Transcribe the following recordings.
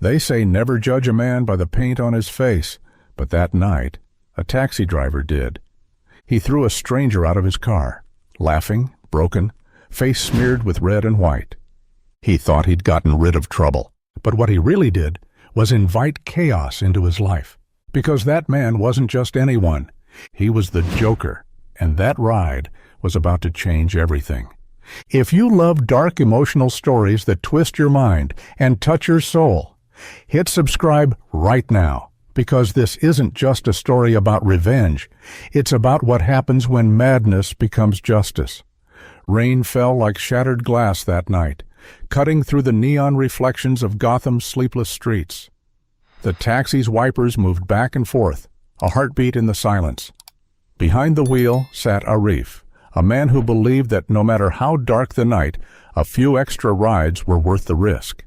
They say never judge a man by the paint on his face, but that night, a taxi driver did. He threw a stranger out of his car, laughing, broken, face smeared with red and white. He thought he'd gotten rid of trouble, but what he really did was invite chaos into his life. Because that man wasn't just anyone. He was the Joker, and that ride was about to change everything. If you love dark emotional stories that twist your mind and touch your soul, hit subscribe right now, because this isn't just a story about revenge. It's about what happens when madness becomes justice. Rain fell like shattered glass that night, cutting through the neon reflections of Gotham's sleepless streets. The taxi's wipers moved back and forth, a heartbeat in the silence. Behind the wheel sat Arif, a man who believed that no matter how dark the night, a few extra rides were worth the risk.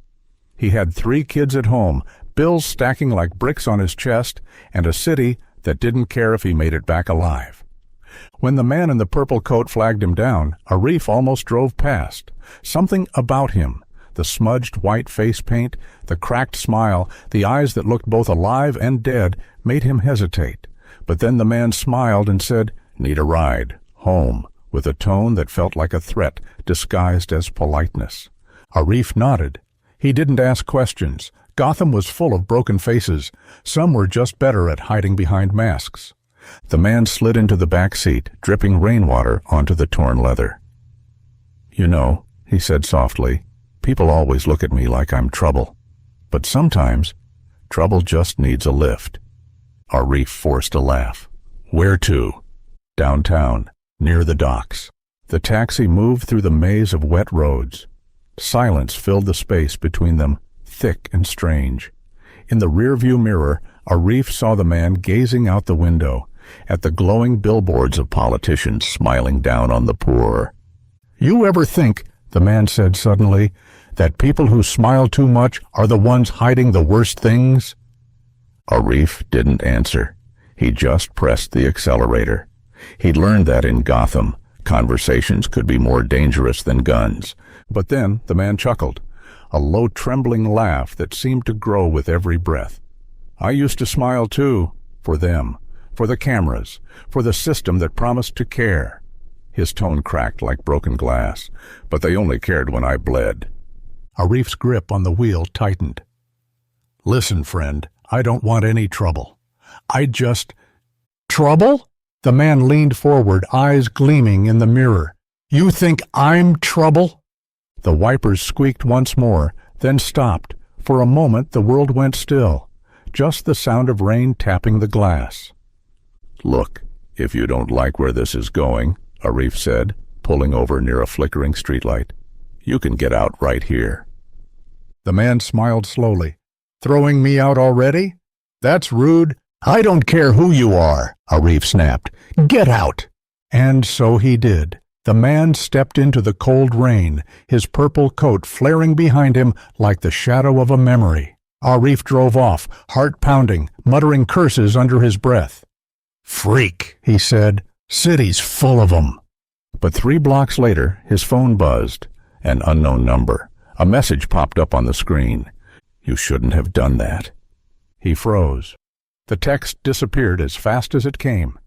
He had 3 kids at home, bills stacking like bricks on his chest, and a city that didn't care if he made it back alive. When the man in the purple coat flagged him down, Arif almost drove past. Something about him, the smudged white face paint, the cracked smile, the eyes that looked both alive and dead, made him hesitate. But then the man smiled and said, "Need a ride, home," with a tone that felt like a threat disguised as politeness. Arif nodded. He didn't ask questions. Gotham was full of broken faces. Some were just better at hiding behind masks. The man slid into the back seat, dripping rainwater onto the torn leather. "You know," he said softly, "people always look at me like I'm trouble. But sometimes, trouble just needs a lift." Arif forced a laugh. "Where to?" "Downtown, near the docks." The taxi moved through the maze of wet roads. Silence filled the space between them, thick and strange. In the rearview mirror, Arif saw the man gazing out the window, at the glowing billboards of politicians smiling down on the poor. "You ever think," the man said suddenly, "that people who smile too much are the ones hiding the worst things?" Arif didn't answer. He just pressed the accelerator. He'd learned that in Gotham, conversations could be more dangerous than guns. But then the man chuckled, a low trembling laugh that seemed to grow with every breath. "I used to smile too, for them, for the cameras, for the system that promised to care." His tone cracked like broken glass, "but they only cared when I bled." Arif's grip on the wheel tightened. "Listen, friend, I don't want any trouble. I just—" "Trouble?" The man leaned forward, eyes gleaming in the mirror. "You think I'm trouble?" The wipers squeaked once more, then stopped. For a moment the world went still, just the sound of rain tapping the glass. "Look, if you don't like where this is going," Arif said, pulling over near a flickering streetlight, "you can get out right here." The man smiled slowly. "Throwing me out already? That's rude." "I don't care who you are," Arif snapped. "Get out!" And so he did. The man stepped into the cold rain, his purple coat flaring behind him like the shadow of a memory. Arif drove off, heart pounding, muttering curses under his breath. "Freak," he said. "City's full of 'em." But 3 blocks later, his phone buzzed. An unknown number. A message popped up on the screen. "You shouldn't have done that." He froze. The text disappeared as fast as it came.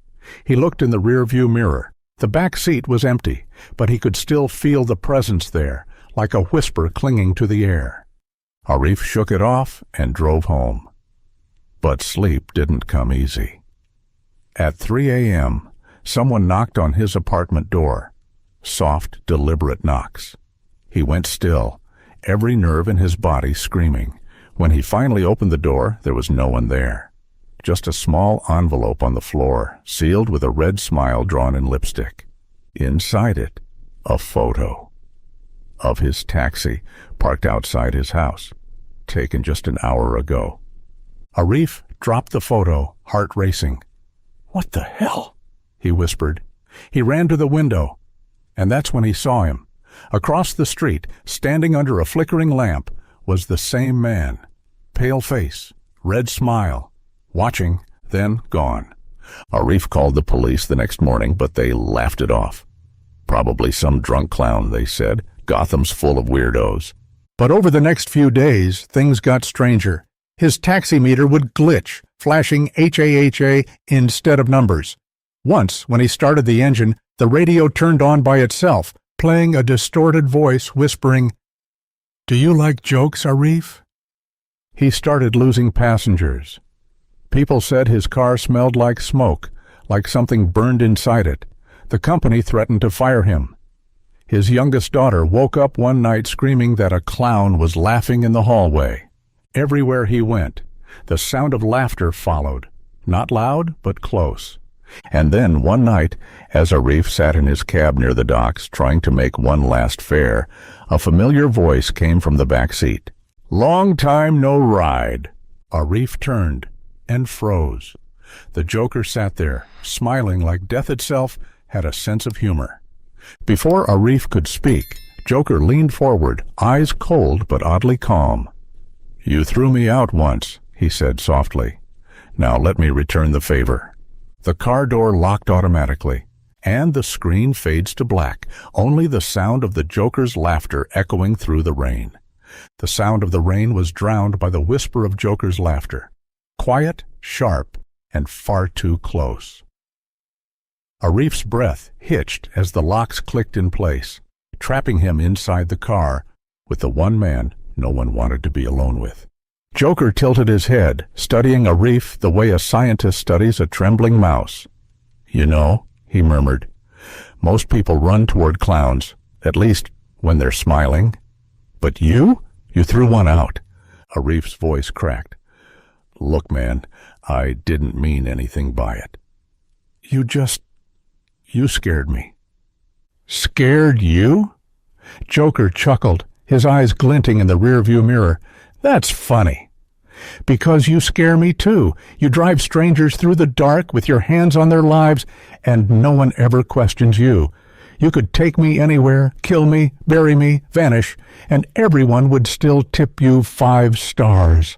He looked in the rearview mirror. The back seat was empty, but he could still feel the presence there, like a whisper clinging to the air. Arif shook it off and drove home. But sleep didn't come easy. At 3 a.m., someone knocked on his apartment door. Soft, deliberate knocks. He went still, every nerve in his body screaming. When he finally opened the door, there was no one there. Just a small envelope on the floor, sealed with a red smile drawn in lipstick. Inside it, a photo of his taxi parked outside his house, taken just an hour ago. Arif dropped the photo, heart racing. "What the hell?" he whispered. He ran to the window, and that's when he saw him. Across the street, standing under a flickering lamp, was the same man. Pale face, red smile. Watching, then gone. Arif called the police the next morning, but they laughed it off. "Probably some drunk clown," they said. "Gotham's full of weirdos." But over the next few days, things got stranger. His taxi meter would glitch, flashing HAHA instead of numbers. Once, when he started the engine, the radio turned on by itself, playing a distorted voice whispering, "Do you like jokes, Arif?" He started losing passengers. People said his car smelled like smoke, like something burned inside it. The company threatened to fire him. His youngest daughter woke up one night screaming that a clown was laughing in the hallway. Everywhere he went, the sound of laughter followed, not loud, but close. And then one night, as Arif sat in his cab near the docks trying to make one last fare, a familiar voice came from the back seat. "Long time no ride." Arif turned and froze. The Joker sat there, smiling like death itself had a sense of humor. Before Arif could speak, Joker leaned forward, eyes cold but oddly calm. "You threw me out once," he said softly. "Now let me return the favor." The car door locked automatically, and the screen fades to black, only the sound of the Joker's laughter echoing through the rain. The sound of the rain was drowned by the whisper of Joker's laughter, quiet, sharp, and far too close. Arif's breath hitched as the locks clicked in place, trapping him inside the car with the one man no one wanted to be alone with. Joker tilted his head, studying Arif the way a scientist studies a trembling mouse. "You know," he murmured, "most people run toward clowns, at least when they're smiling. But you threw one out." Arif's voice cracked. "Look, man, I didn't mean anything by it. You scared me." "Scared you?" Joker chuckled, his eyes glinting in the rearview mirror. "That's funny. Because you scare me too. You drive strangers through the dark with your hands on their lives, and no one ever questions you. You could take me anywhere, kill me, bury me, vanish, and everyone would still tip you 5 stars.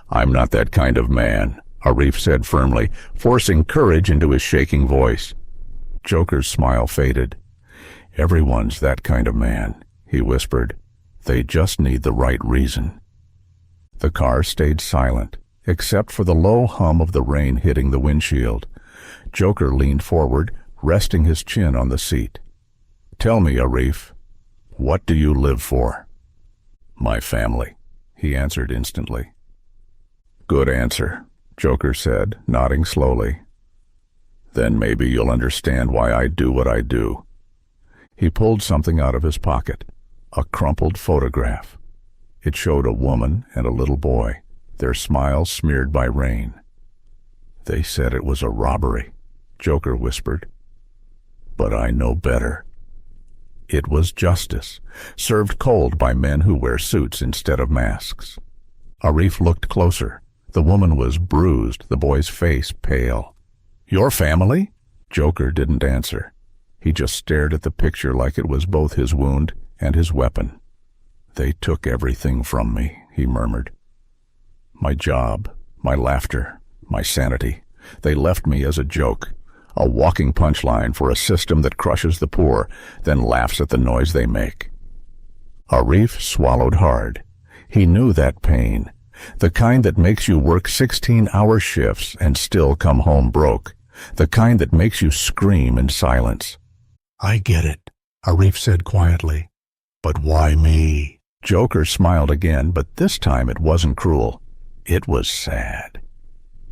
"I'm not that kind of man," Arif said firmly, forcing courage into his shaking voice. Joker's smile faded. "Everyone's that kind of man," he whispered. "They just need the right reason." The car stayed silent, except for the low hum of the rain hitting the windshield. Joker leaned forward, resting his chin on the seat. "Tell me, Arif, what do you live for?" "My family," he answered instantly. "Good answer," Joker said, nodding slowly. "Then maybe you'll understand why I do what I do." He pulled something out of his pocket, a crumpled photograph. It showed a woman and a little boy, their smiles smeared by rain. "They said it was a robbery," Joker whispered. "But I know better. It was justice, served cold by men who wear suits instead of masks." Arif looked closer. The woman was bruised, the boy's face pale. "Your family?" Joker didn't answer. He just stared at the picture like it was both his wound and his weapon. "They took everything from me," he murmured. "My job, my laughter, my sanity. They left me as a joke, a walking punchline for a system that crushes the poor, then laughs at the noise they make." Arif swallowed hard. He knew that pain, the kind that makes you work 16-hour shifts and still come home broke, the kind that makes you scream in silence. "I get it," Arif said quietly. "But why me?" Joker smiled again, but this time it wasn't cruel. It was sad.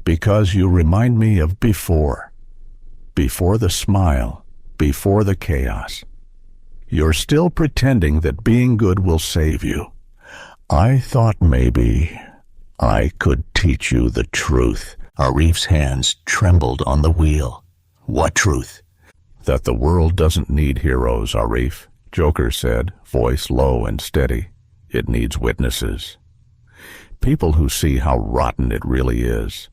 "Because you remind me of before. Before the smile, before the chaos. You're still pretending that being good will save you. I thought maybe I could teach you the truth." Arif's hands trembled on the wheel. "What truth?" "That the world doesn't need heroes, Arif," Joker said, voice low and steady. "It needs witnesses. People who see how rotten it really is."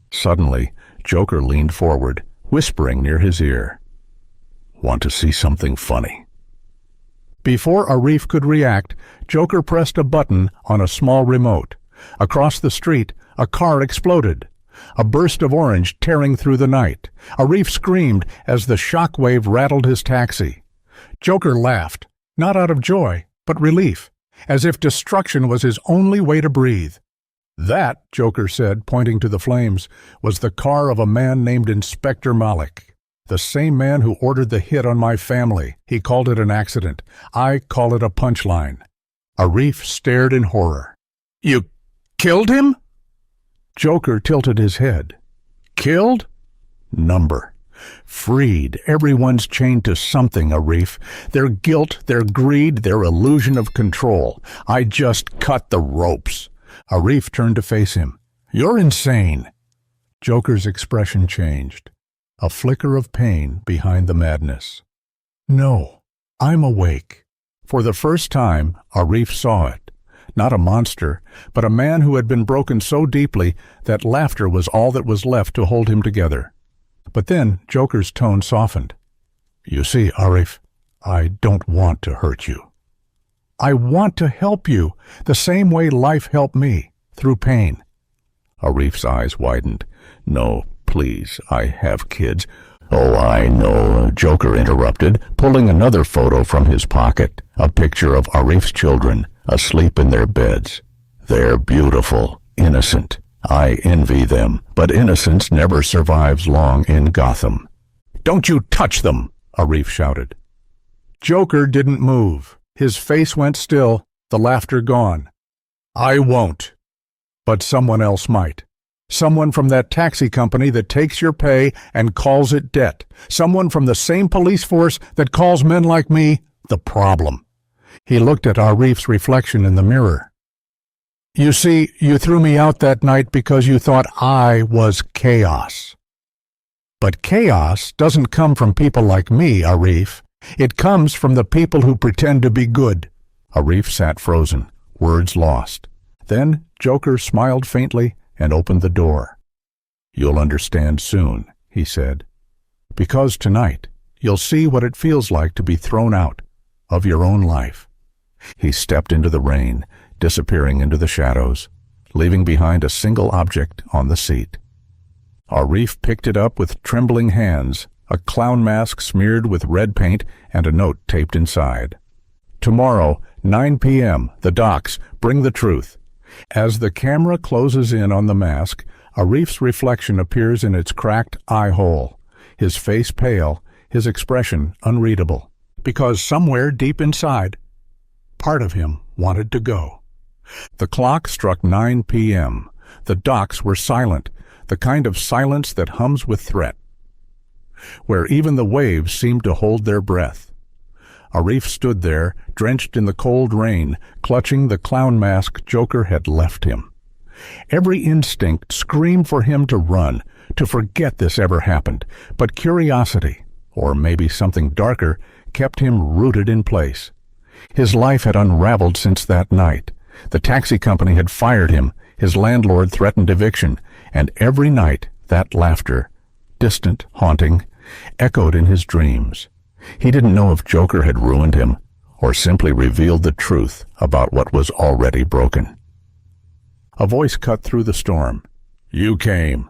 Suddenly, Joker leaned forward, whispering near his ear. "Want to see something funny?" Before Arif could react, Joker pressed a button on a small remote. Across the street, a car exploded. A burst of orange tearing through the night. Arif screamed as the shockwave rattled his taxi. Joker laughed, not out of joy, but relief. as if destruction was his only way to breathe. That, Joker said, pointing to the flames, was the car of a man named Inspector Malik. The same man who ordered the hit on my family. He called it an accident. I call it a punchline. Arif stared in horror. You killed him? Joker tilted his head. Killed? Number. Freed. Everyone's chained to something, Arif. Their guilt, their greed, their illusion of control. I just cut the ropes. Arif turned to face him. You're insane. Joker's expression changed. A flicker of pain behind the madness. No, I'm awake. For the first time, Arif saw it. Not a monster, but a man who had been broken so deeply that laughter was all that was left to hold him together. But then Joker's tone softened. You see, Arif, I don't want to hurt you. I want to help you, the same way life helped me, through pain. Arif's eyes widened. No, please, I have kids. Oh, I know, Joker interrupted, pulling another photo from his pocket, a picture of Arif's children, asleep in their beds. They're beautiful, innocent. I envy them, but innocence never survives long in Gotham. Don't you touch them, Arif shouted. Joker didn't move. His face went still, the laughter gone. I won't. But someone else might. Someone from that taxi company that takes your pay and calls it debt. Someone from the same police force that calls men like me the problem. He looked at Arif's reflection in the mirror. You see, you threw me out that night because you thought I was chaos. But chaos doesn't come from people like me, Arif. It comes from the people who pretend to be good. Arif sat frozen, words lost. Then Joker smiled faintly and opened the door. You'll understand soon, he said. Because tonight, you'll see what it feels like to be thrown out of your own life. He stepped into the rain, disappearing into the shadows, leaving behind a single object on the seat. Arif picked it up with trembling hands, a clown mask smeared with red paint and a note taped inside. Tomorrow, 9 p.m., the docks, bring the truth. As the camera closes in on the mask, Arif's reflection appears in its cracked eye hole, his face pale, his expression unreadable, because somewhere deep inside, part of him wanted to go. The clock struck 9 p.m. The docks were silent, the kind of silence that hums with threat, where even the waves seemed to hold their breath. Arif stood there, drenched in the cold rain, clutching the clown mask Joker had left him. Every instinct screamed for him to run, to forget this ever happened, but curiosity, or maybe something darker, kept him rooted in place. His life had unraveled since that night. The taxi company had fired him, his landlord threatened eviction, and every night that laughter, distant, haunting, echoed in his dreams. He didn't know if Joker had ruined him, or simply revealed the truth about what was already broken. A voice cut through the storm. You came.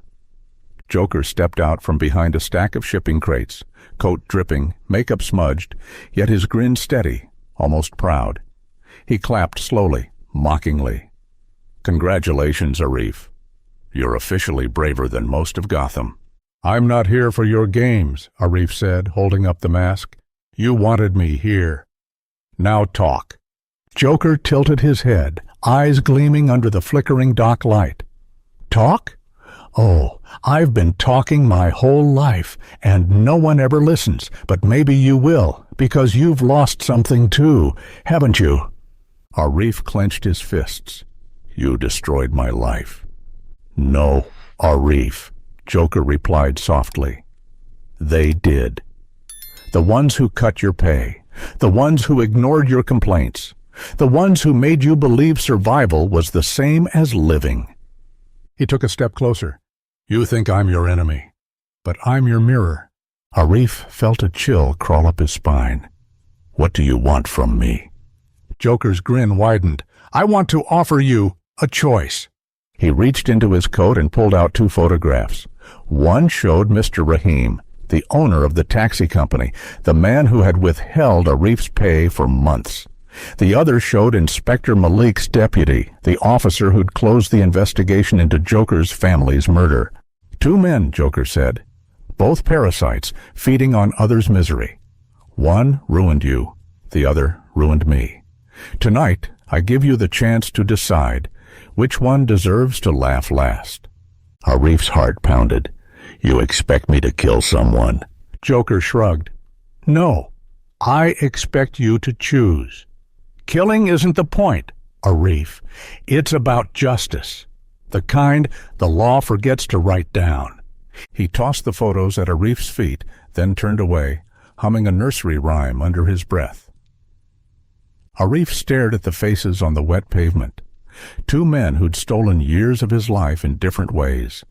Joker stepped out from behind a stack of shipping crates, coat dripping, makeup smudged, yet his grin steady, almost proud. He clapped slowly, mockingly. Congratulations, Arif. You're officially braver than most of Gotham. I'm not here for your games, Arif said, holding up the mask. You wanted me here. Now talk. Joker tilted his head, eyes gleaming under the flickering dock light. Talk? Oh, I've been talking my whole life, and no one ever listens, but maybe you will, because you've lost something too, haven't you? Arif clenched his fists. You destroyed my life. No, Arif, Joker replied softly. They did. The ones who cut your pay, the ones who ignored your complaints, the ones who made you believe survival was the same as living. He took a step closer. You think I'm your enemy, but I'm your mirror. Arif felt a chill crawl up his spine. What do you want from me? Joker's grin widened. I want to offer you a choice. He reached into his coat and pulled out 2 photographs. One showed Mr. Rahim, the owner of the taxi company, the man who had withheld Arif's pay for months. The other showed Inspector Malik's deputy, the officer who'd closed the investigation into Joker's family's murder. Two men, Joker said. Both parasites, feeding on others' misery. One ruined you, the other ruined me. Tonight, I give you the chance to decide which one deserves to laugh last. Arif's heart pounded. You expect me to kill someone? Joker shrugged. No, I expect you to choose. Killing isn't the point, Arif. It's about justice. The kind the law forgets to write down. He tossed the photos at Arif's feet, then turned away, humming a nursery rhyme under his breath. Arif stared at the faces on the wet pavement. Two men who'd stolen years of his life in different ways.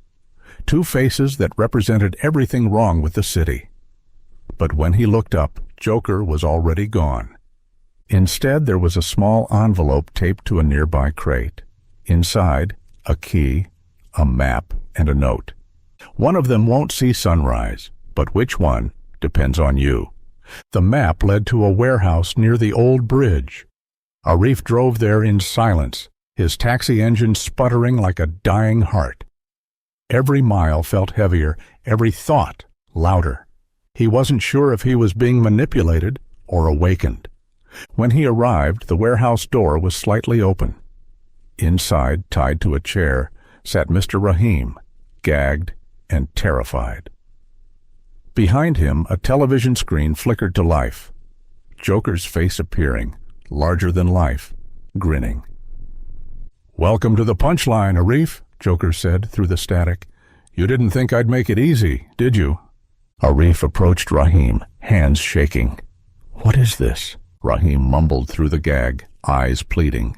Two faces that represented everything wrong with the city. But when he looked up, Joker was already gone. Instead, there was a small envelope taped to a nearby crate. Inside, a key, a map, and a note. One of them won't see sunrise, but which one depends on you. The map led to a warehouse near the old bridge. Arif drove there in silence, his taxi engine sputtering like a dying heart. Every mile felt heavier, every thought louder. He wasn't sure if he was being manipulated or awakened. When he arrived, the warehouse door was slightly open. Inside, tied to a chair, sat Mr. Rahim, gagged and terrified. Behind him, a television screen flickered to life. Joker's face appearing, larger than life, grinning. "Welcome to the punchline, Arif," Joker said through the static. "You didn't think I'd make it easy, did you?" Arif approached Rahim, hands shaking. "What is this?" Rahim mumbled through the gag, eyes pleading.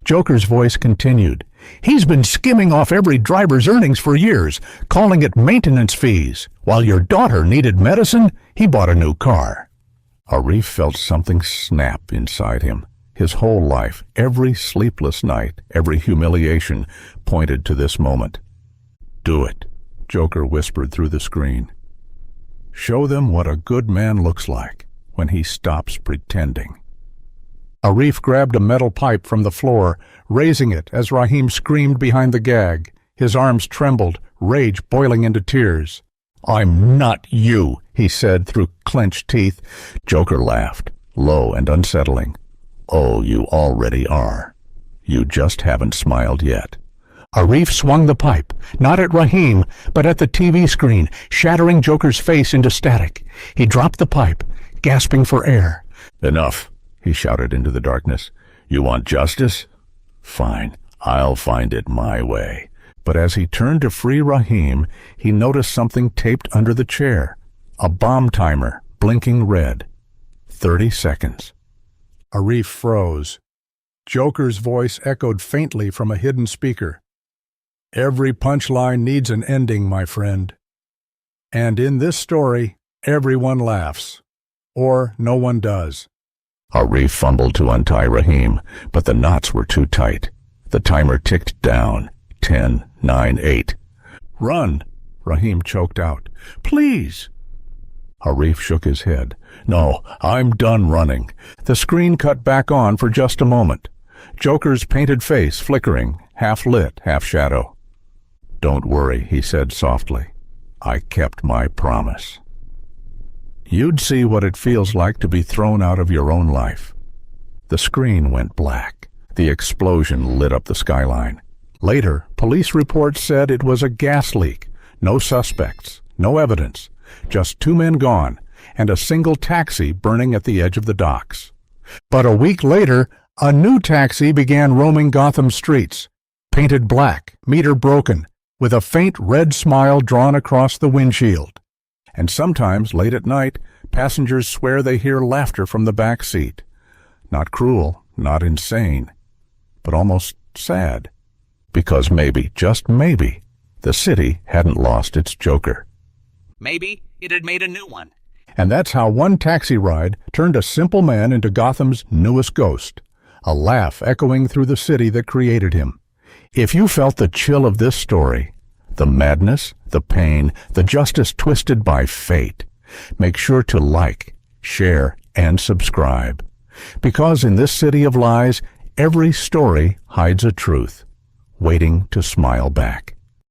Joker's voice continued. "He's been skimming off every driver's earnings for years, calling it maintenance fees. While your daughter needed medicine, he bought a new car." Arif felt something snap inside him. His whole life, every sleepless night, every humiliation, pointed to this moment. "Do it," Joker whispered through the screen. "Show them what a good man looks like when he stops pretending." Arif grabbed a metal pipe from the floor, raising it as Rahim screamed behind the gag. His arms trembled, rage boiling into tears. "I'm not you," he said through clenched teeth. Joker laughed, low and unsettling. "Oh, you already are. You just haven't smiled yet." Arif swung the pipe, not at Rahim, but at the TV screen, shattering Joker's face into static. He dropped the pipe, gasping for air. "Enough," he shouted into the darkness. "You want justice? Fine, I'll find it my way." But as he turned to free Rahim, he noticed something taped under the chair. A bomb timer, blinking red. 30 seconds. Arif froze. Joker's voice echoed faintly from a hidden speaker. "Every punchline needs an ending, my friend. And in this story, everyone laughs. Or no one does." Arif fumbled to untie Rahim, but the knots were too tight. The timer ticked down. 10, 9, 8. "Run," Rahim choked out. "Please." Arif shook his head. "No, I'm done running." The screen cut back on for just a moment. Joker's painted face flickering, half lit, half shadow. "Don't worry," he said softly. "I kept my promise." You'd see what it feels like to be thrown out of your own life. The screen went black. The explosion lit up the skyline. Later, police reports said it was a gas leak. No suspects, no evidence, just two men gone, and a single taxi burning at the edge of the docks. But a week later, a new taxi began roaming Gotham streets, painted black, meter broken, with a faint red smile drawn across the windshield. And sometimes, late at night, passengers swear they hear laughter from the back seat. Not cruel, not insane, but almost sad. Because maybe, just maybe, the city hadn't lost its Joker. Maybe it had made a new one. And that's how one taxi ride turned a simple man into Gotham's newest ghost, a laugh echoing through the city that created him. If you felt the chill of this story, the madness, the pain, the justice twisted by fate, make sure to like, share, and subscribe. Because in this city of lies, every story hides a truth, waiting to smile back.